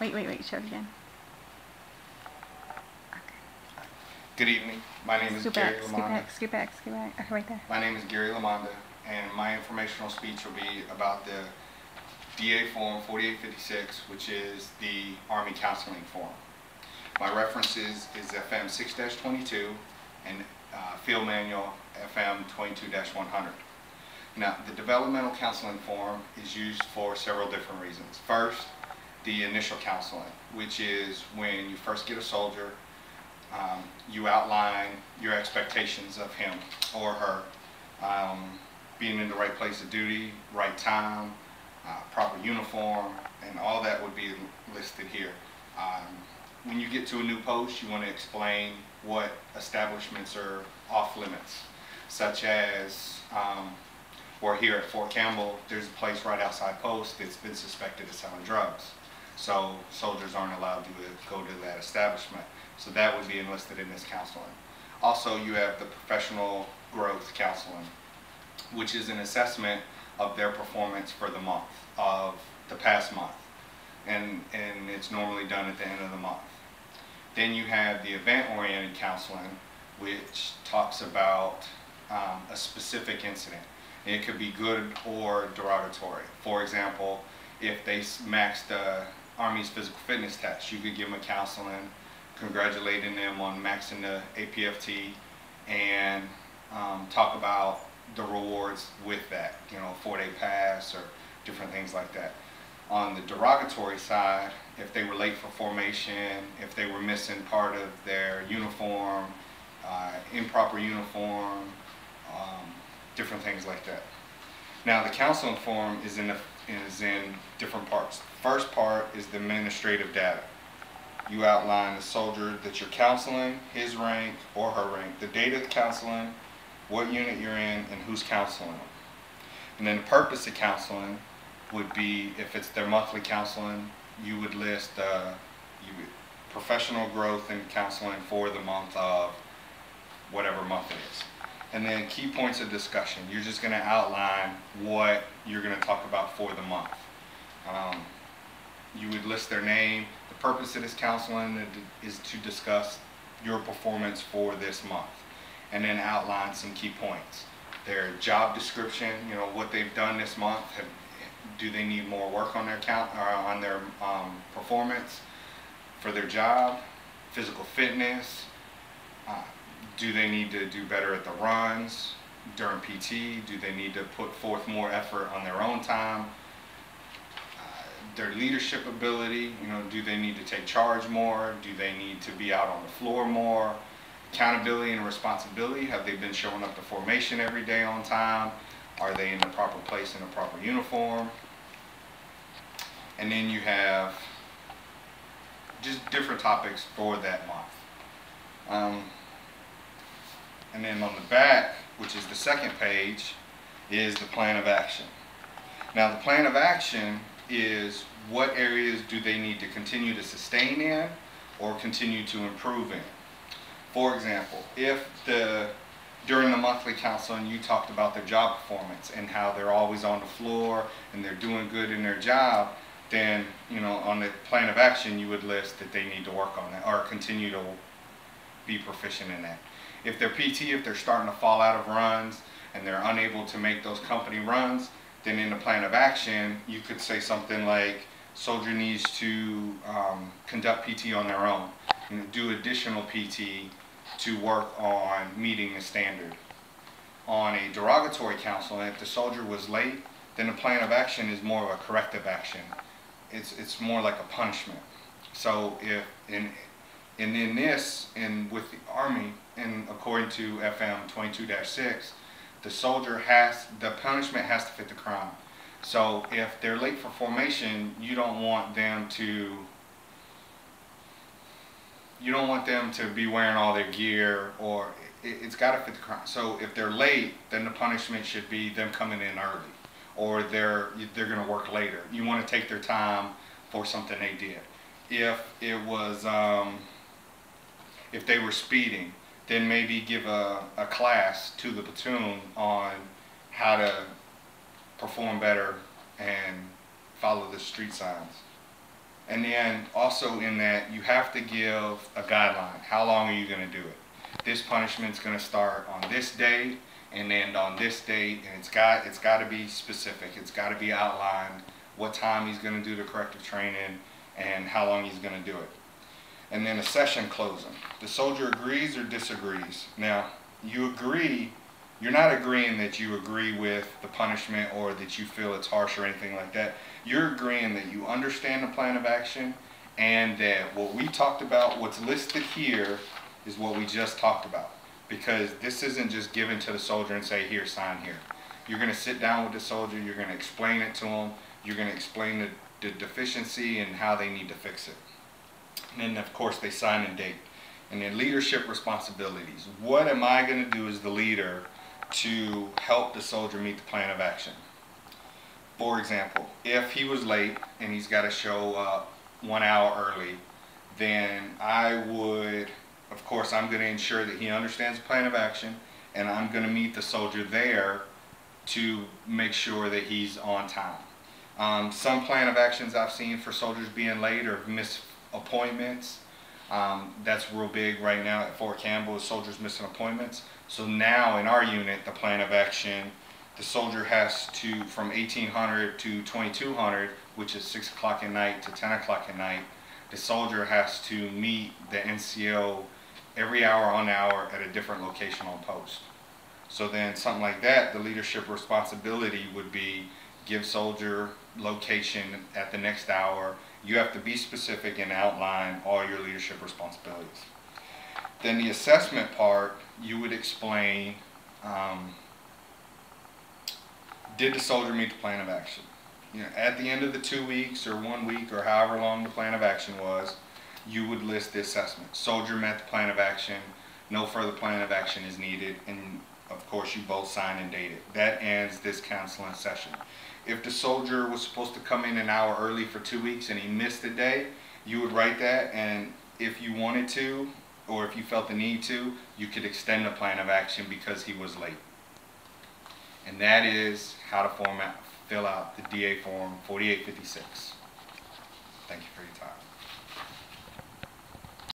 Wait, show it again. Good evening. My name is Gary LaMonda. Scoot back. Okay, right there. My name is Gary LaMonda, and my informational speech will be about the DA Form 4856, which is the Army Counseling Form. My references is FM 6-22 and Field Manual FM 22-100. Now, the Developmental Counseling Form is used for several different reasons. First, the initial counseling, which is when you first get a soldier, you outline your expectations of him or her, being in the right place of duty, right time, proper uniform, and all that would be listed here. When you get to a new post, you want to explain what establishments are off limits, such as or here at Fort Campbell, there's a place right outside post that's been suspected of selling drugs. So soldiers aren't allowed to go to that establishment. So that would be enlisted in this counseling. Also, you have the professional growth counseling, which is an assessment of their performance for the month, of the past month. And it's normally done at the end of the month. Then you have the event-oriented counseling, which talks about a specific incident. And it could be good or derogatory. For example, if they maxed the Army's physical fitness test, you could give them a counseling congratulating them on maxing the APFT and talk about the rewards with that, you know, 4-day pass or different things like that. On the derogatory side, if they were late for formation, if they were missing part of their uniform, improper uniform, different things like that. Now, the counseling form is in different parts. The first part is the administrative data. You outline the soldier that you're counseling, his rank or her rank, the date of the counseling, what unit you're in, and who's counseling them. And then the purpose of counseling would be, if it's their monthly counseling, you would list professional growth and counseling for the month of whatever month it is. And then key points of discussion. You're just going to outline what you're going to talk about for the month. You would list their name. The purpose of this counseling is to discuss your performance for this month, and then outline some key points. Their job description, you know, what they've done this month. Do they need more work on their performance for their job? Physical fitness. Do they need to do better at the runs during PT? Do they need to put forth more effort on their own time? Their leadership ability, you know, do they need to take charge more? Do they need to be out on the floor more? Accountability and responsibility, have they been showing up to formation every day on time? Are they in the proper place in a proper uniform? And then you have just different topics for that month. And then on the back, which is the second page, is the plan of action. Now, the plan of action is what areas do they need to continue to sustain in or continue to improve in. For example, if during the monthly counseling you talked about their job performance and how they're always on the floor and they're doing good in their job, then, you know, on the plan of action you would list that they need to work on that or continue to be proficient in that. If they're PT, if they're starting to fall out of runs and they're unable to make those company runs, then in the plan of action, you could say something like, soldier needs to conduct PT on their own, and do additional PT to work on meeting the standard. On a derogatory counseling, if the soldier was late, then the plan of action is more of a corrective action. It's more like a punishment. So if with the Army, and according to FM 22-6, the punishment has to fit the crime. So if they're late for formation, you don't want them to be wearing all their gear, or it's got to fit the crime. So if they're late, then the punishment should be them coming in early, or they're going to work later. You want to take their time for something they did. If it was if they were speeding, then maybe give a class to the platoon on how to perform better and follow the street signs. And then also in that, you have to give a guideline. How long are you going to do it? This punishment's going to start on this day and end on this date, and it's got to be specific. It's got to be outlined what time he's going to do the corrective training and how long he's going to do it. And then a session closing. The soldier agrees or disagrees. Now, you agree. You're not agreeing that you agree with the punishment or that you feel it's harsh or anything like that. You're agreeing that you understand the plan of action and that what we talked about, what's listed here, is what we just talked about. Because this isn't just given to the soldier and say, here, sign here. You're going to sit down with the soldier, you're going to explain it to them, you're going to explain the deficiency and how they need to fix it. And then, of course, they sign and date. And then leadership responsibilities. What am I going to do as the leader to help the soldier meet the plan of action? For example, if he was late and he's got to show up 1 hour early, then I would, of course, I'm going to ensure that he understands the plan of action, and I'm going to meet the soldier there to make sure that he's on time. Some plan of actions I've seen for soldiers being late or miss appointments. That's real big right now at Fort Campbell, is soldiers missing appointments. So now in our unit, the plan of action, the soldier has to, from 1800 to 2200, which is 6 o'clock at night to 10 o'clock at night, the soldier has to meet the NCO every hour on hour at a different location on post. So then something like that, the leadership responsibility would be give soldier location at the next hour. You have to be specific and outline all your leadership responsibilities. Then the assessment part, you would explain, did the soldier meet the plan of action? You know, at the end of the 2 weeks or 1 week or however long the plan of action was, you would list the assessment. Soldier met the plan of action, no further plan of action is needed, and of course you both sign and date it. That ends this counseling session. If the soldier was supposed to come in an hour early for 2 weeks and he missed a day, you would write that, and if you wanted to, or if you felt the need to, you could extend the plan of action because he was late. And that is how to fill out the DA form 4856. Thank you for your time.